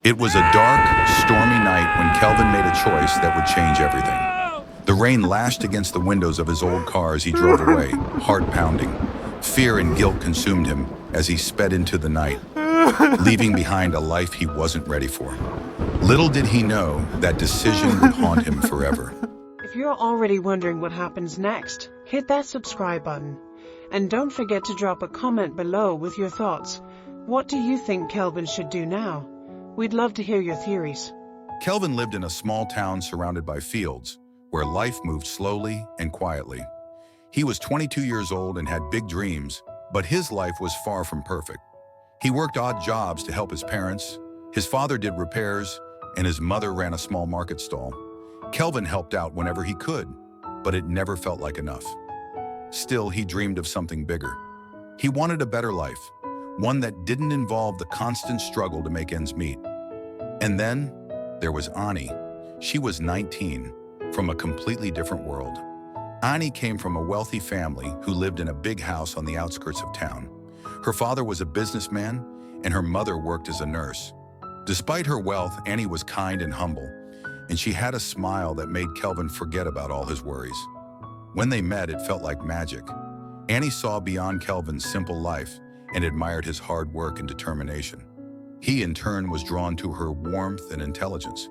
It was a dark, stormy night when Kelvin made a choice that would change everything. The rain lashed against the windows of his old car as he drove away, heart pounding. Fear and guilt consumed him as he sped into the night, leaving behind a life he wasn't ready for. Little did he know that decision would haunt him forever. If you're already wondering what happens next, hit that subscribe button. And don't forget to drop a comment below with your thoughts. What do you think Kelvin should do now? We'd love to hear your theories. Kelvin lived in a small town surrounded by fields, where life moved slowly and quietly. He was 22 years old and had big dreams, but his life was far from perfect. He worked odd jobs to help his parents, his father did repairs, and his mother ran a small market stall. Kelvin helped out whenever he could, but it never felt like enough. Still, he dreamed of something bigger. He wanted a better life, one that didn't involve the constant struggle to make ends meet. And then there was Ani. She was 19, from a completely different world. Ani came from a wealthy family who lived in a big house on the outskirts of town. Her father was a businessman, and her mother worked as a nurse. Despite her wealth, Ani was kind and humble, and she had a smile that made Kelvin forget about all his worries. When they met, it felt like magic. Ani saw beyond Kelvin's simple life and admired his hard work and determination. He, in turn, was drawn to her warmth and intelligence.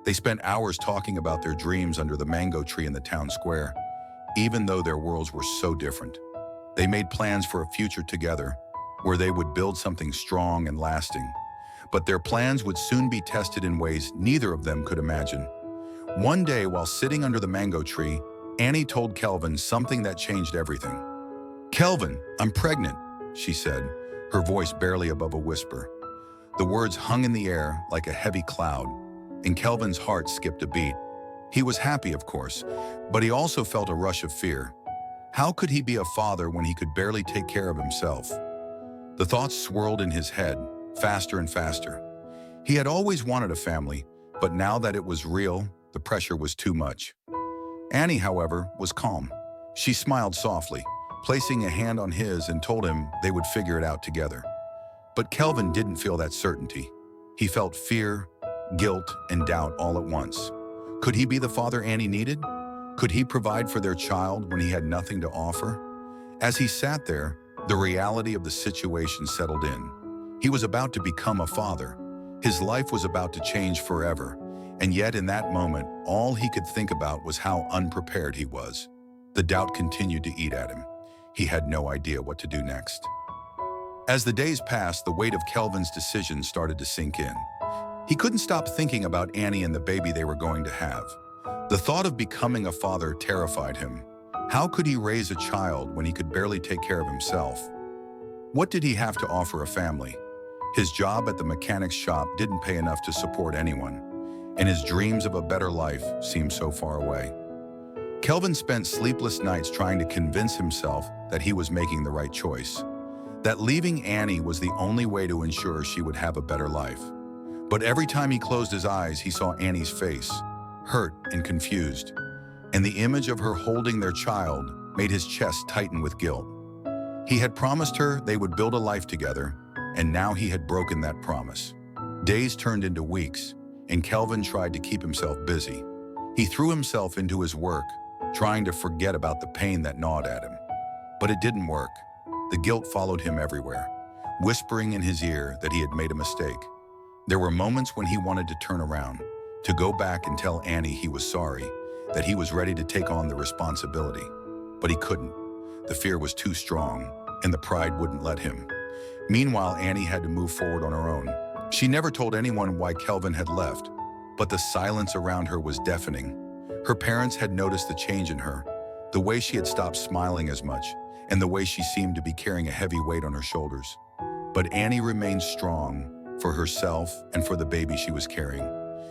They spent hours talking about their dreams under the mango tree in the town square, even though their worlds were so different. They made plans for a future together, where they would build something strong and lasting. But their plans would soon be tested in ways neither of them could imagine. One day, while sitting under the mango tree, Ani told Kelvin something that changed everything. "Kelvin, I'm pregnant," she said, her voice barely above a whisper. The words hung in the air like a heavy cloud, and Kelvin's heart skipped a beat. He was happy, of course, but he also felt a rush of fear. How could he be a father when he could barely take care of himself? The thoughts swirled in his head, faster and faster. He had always wanted a family, but now that it was real, the pressure was too much. Ani, however, was calm. She smiled softly, placing a hand on his, and told him they would figure it out together. But Kelvin didn't feel that certainty. He felt fear, guilt, and doubt all at once. Could he be the father Ani needed? Could he provide for their child when he had nothing to offer? As he sat there, the reality of the situation settled in. He was about to become a father. His life was about to change forever. And yet in that moment, all he could think about was how unprepared he was. The doubt continued to eat at him. He had no idea what to do next. As the days passed, the weight of Kelvin's decision started to sink in. He couldn't stop thinking about Ani and the baby they were going to have. The thought of becoming a father terrified him. How could he raise a child when he could barely take care of himself? What did he have to offer a family? His job at the mechanic's shop didn't pay enough to support anyone, and his dreams of a better life seemed so far away. Kelvin spent sleepless nights trying to convince himself that he was making the right choice, that leaving Ani was the only way to ensure she would have a better life. But every time he closed his eyes, he saw Ani's face, hurt and confused, and the image of her holding their child made his chest tighten with guilt. He had promised her they would build a life together, and now he had broken that promise. Days turned into weeks, and Kelvin tried to keep himself busy. He threw himself into his work, trying to forget about the pain that gnawed at him. But it didn't work. The guilt followed him everywhere, whispering in his ear that he had made a mistake. There were moments when he wanted to turn around, to go back and tell Ani he was sorry, that he was ready to take on the responsibility. But he couldn't. The fear was too strong, and the pride wouldn't let him. Meanwhile, Ani had to move forward on her own. She never told anyone why Kelvin had left, but the silence around her was deafening. Her parents had noticed the change in her, the way she had stopped smiling as much, and the way she seemed to be carrying a heavy weight on her shoulders. But Ani remained strong, for herself and for the baby she was carrying.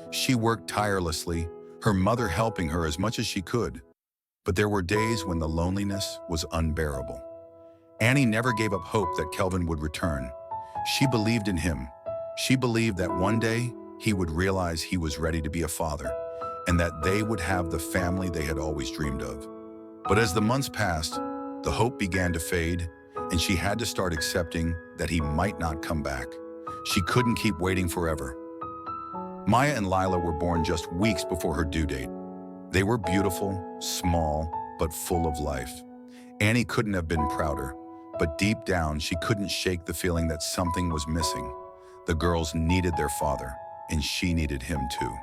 She worked tirelessly, her mother helping her as much as she could. But there were days when the loneliness was unbearable. Ani never gave up hope that Kelvin would return. She believed in him. She believed that one day he would realize he was ready to be a father, and that they would have the family they had always dreamed of. But as the months passed, the hope began to fade, and she had to start accepting that he might not come back. She couldn't keep waiting forever. Maya and Lila were born just weeks before her due date. They were beautiful, small, but full of life. Annie couldn't have been prouder, but deep down she couldn't shake the feeling that something was missing. The girls needed their father, and she needed him too.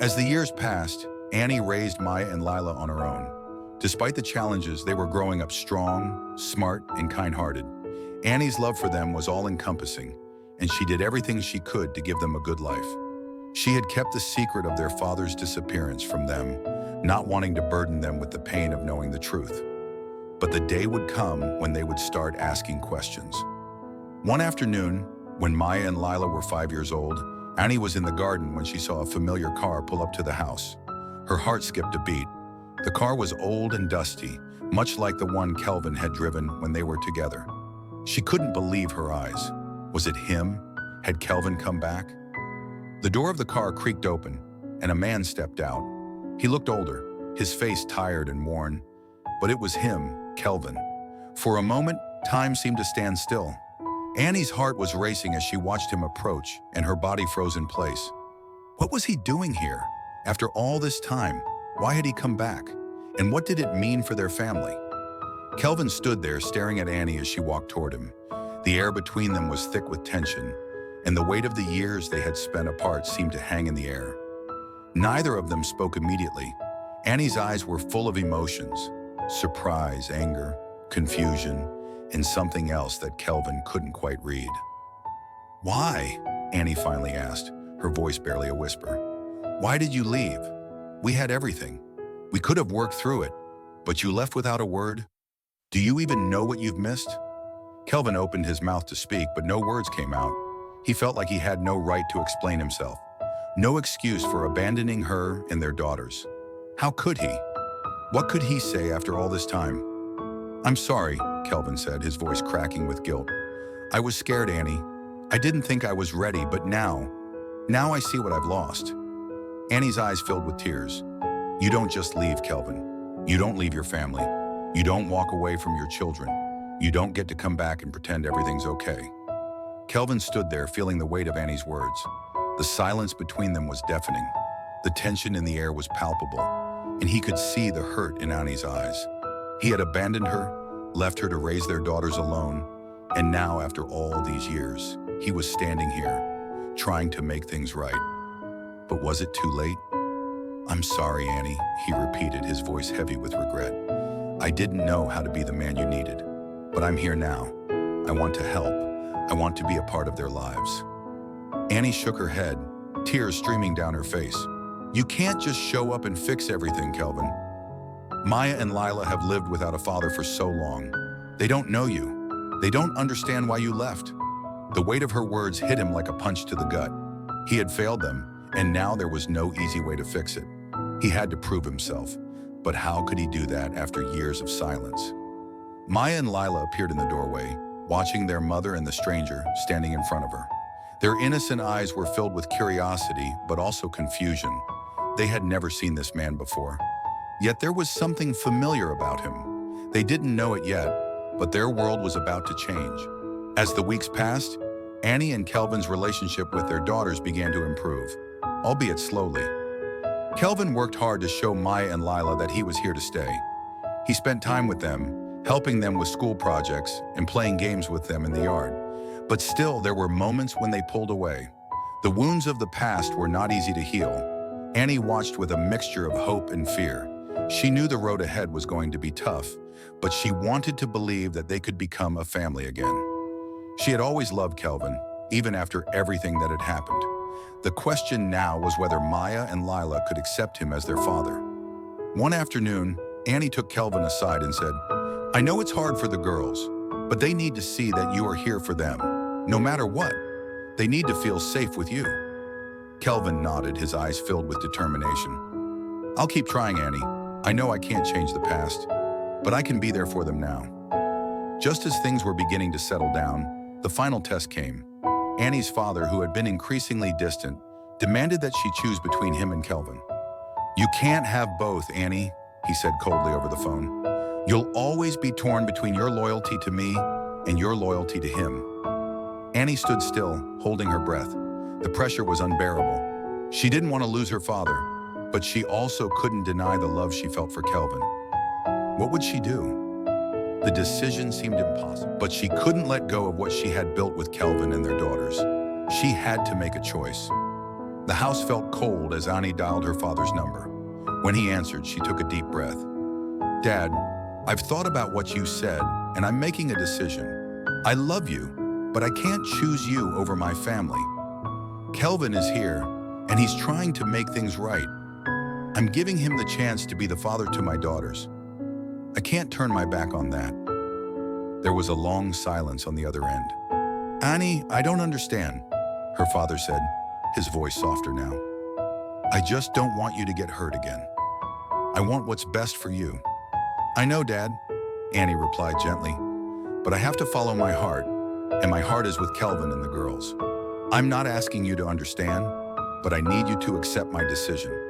As the years passed, Annie raised Maya and Lila on her own. Despite the challenges, they were growing up strong, smart, and kind-hearted. Annie's love for them was all-encompassing, and she did everything she could to give them a good life. She had kept the secret of their father's disappearance from them, not wanting to burden them with the pain of knowing the truth. But the day would come when they would start asking questions. One afternoon, when Maya and Lila were 5 years old, Annie was in the garden when she saw a familiar car pull up to the house. Her heart skipped a beat. The car was old and dusty, much like the one Kelvin had driven when they were together. She couldn't believe her eyes. Was it him? Had Kelvin come back? The door of the car creaked open, and a man stepped out. He looked older, his face tired and worn, but it was him, Kelvin. For a moment, time seemed to stand still. Annie's heart was racing as she watched him approach, and her body froze in place. What was he doing here? After all this time, why had he come back? And what did it mean for their family? Kelvin stood there staring at Annie as she walked toward him. The air between them was thick with tension, and the weight of the years they had spent apart seemed to hang in the air. Neither of them spoke immediately. Annie's eyes were full of emotions: surprise, anger, confusion, and something else that Kelvin couldn't quite read. "Why?" Annie finally asked, her voice barely a whisper. "Why did you leave? We had everything. We could have worked through it, but you left without a word? Do you even know what you've missed?" Kelvin opened his mouth to speak, but no words came out. He felt like he had no right to explain himself. No excuse for abandoning her and their daughters. How could he? What could he say after all this time? "I'm sorry," Kelvin said, his voice cracking with guilt. "I was scared, Annie. I didn't think I was ready, but now I see what I've lost." Annie's eyes filled with tears. "You don't just leave, Kelvin. You don't leave your family. You don't walk away from your children. You don't get to come back and pretend everything's okay." Kelvin stood there, feeling the weight of Annie's words. The silence between them was deafening. The tension in the air was palpable, and he could see the hurt in Annie's eyes. He had abandoned her, left her to raise their daughters alone, and now, after all these years, he was standing here, trying to make things right. But was it too late? "I'm sorry, Annie," he repeated, his voice heavy with regret. "I didn't know how to be the man you needed, but I'm here now. I want to help. I want to be a part of their lives." Annie shook her head, tears streaming down her face. "You can't just show up and fix everything, Kelvin. Maya and Lila have lived without a father for so long. They don't know you. They don't understand why you left." The weight of her words hit him like a punch to the gut. He had failed them, and now there was no easy way to fix it. He had to prove himself, but how could he do that after years of silence? Maya and Lila appeared in the doorway, watching their mother and the stranger standing in front of her. Their innocent eyes were filled with curiosity, but also confusion. They had never seen this man before. Yet there was something familiar about him. They didn't know it yet, but their world was about to change. As the weeks passed, Annie and Kelvin's relationship with their daughters began to improve, albeit slowly. Kelvin worked hard to show Maya and Lila that he was here to stay. He spent time with them, helping them with school projects and playing games with them in the yard. But still, there were moments when they pulled away. The wounds of the past were not easy to heal. Annie watched with a mixture of hope and fear. She knew the road ahead was going to be tough, but she wanted to believe that they could become a family again. She had always loved Kelvin, even after everything that had happened. The question now was whether Maya and Lila could accept him as their father. One afternoon, Annie took Kelvin aside and said, "I know it's hard for the girls, but they need to see that you are here for them, no matter what. They need to feel safe with you." Kelvin nodded, his eyes filled with determination. "I'll keep trying, Annie. I know I can't change the past, but I can be there for them now." Just as things were beginning to settle down, the final test came. Annie's father, who had been increasingly distant, demanded that she choose between him and Kelvin. "You can't have both, Annie," he said coldly over the phone. "You'll always be torn between your loyalty to me and your loyalty to him." Annie stood still, holding her breath. The pressure was unbearable. She didn't want to lose her father, but she also couldn't deny the love she felt for Kelvin. What would she do? The decision seemed impossible, but she couldn't let go of what she had built with Kelvin and their daughters. She had to make a choice. The house felt cold as Annie dialed her father's number. When he answered, she took a deep breath. Dad, I've thought about what you said, and I'm making a decision. I love you, but I can't choose you over my family. Kelvin is here, and he's trying to make things right. I'm giving him the chance to be the father to my daughters. I can't turn my back on that. There was a long silence on the other end. Annie, I don't understand, her father said, his voice softer now. I just don't want you to get hurt again. I want what's best for you. I know, Dad, Annie replied gently, but I have to follow my heart, and my heart is with Kelvin and the girls. I'm not asking you to understand, but I need you to accept my decision.